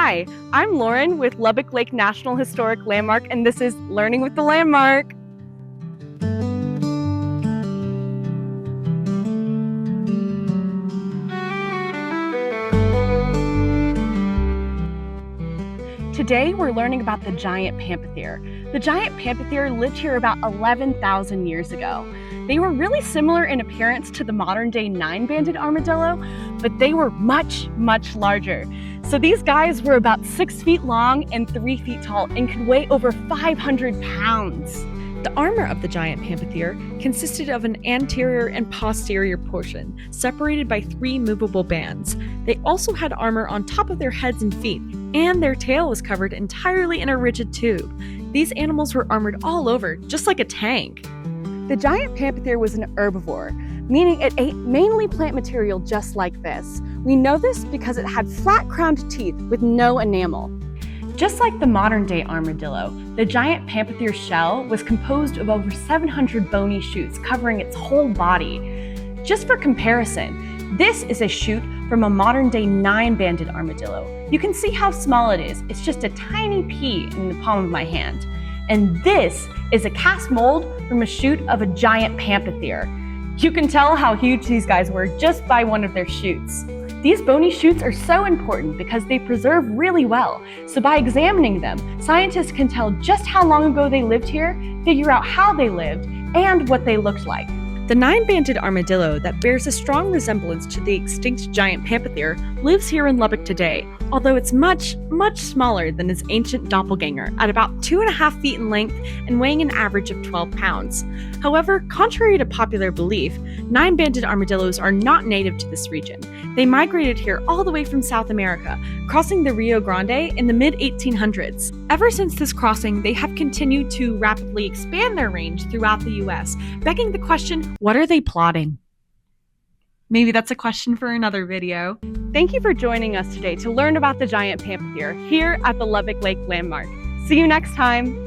Hi, I'm Lauren with Lubbock Lake National Historic Landmark, and this is Learning with the Landmark. Today we're learning about the Giant Pampathere. The Giant Pampathere lived here about 11,000 years ago. They were really similar in appearance to the modern-day nine-banded armadillo, but they were much, much larger. So these guys were about 6 feet long and 3 feet tall and could weigh over 500 pounds. The armor of the Giant Pampathere consisted of an anterior and posterior portion, separated by 3 movable bands. They also had armor on top of their heads and feet, and their tail was covered entirely in a rigid tube. These animals were armored all over, just like a tank. The Giant Pampathere was an herbivore, meaning it ate mainly plant material just like this. We know this because it had flat-crowned teeth with no enamel. Just like the modern-day armadillo, the Giant Pampathere's shell was composed of over 700 bony shoots covering its whole body. Just for comparison, this is a shoot from a modern-day nine-banded armadillo. You can see how small it is. It's just a tiny pea in the palm of my hand. And this is a cast mold from a shoot of a Giant Pampathere. You can tell how huge these guys were just by one of their shoots. These bony shoots are so important because they preserve really well. So by examining them, scientists can tell just how long ago they lived here, figure out how they lived, and what they looked like. The nine-banded armadillo that bears a strong resemblance to the extinct Giant Pampathere lives here in Lubbock today, although it's much, much smaller than its ancient doppelganger at about 2.5 feet in length and weighing an average of 12 pounds. However, contrary to popular belief, nine-banded armadillos are not native to this region. They migrated here all the way from South America, crossing the Rio Grande in the mid-1800s. Ever since this crossing, they have continued to rapidly expand their range throughout the U.S., begging the question, what are they plotting? Maybe that's a question for another video. Thank you for joining us today to learn about the Giant Pampathere here at the Lubbock Lake Landmark. See you next time.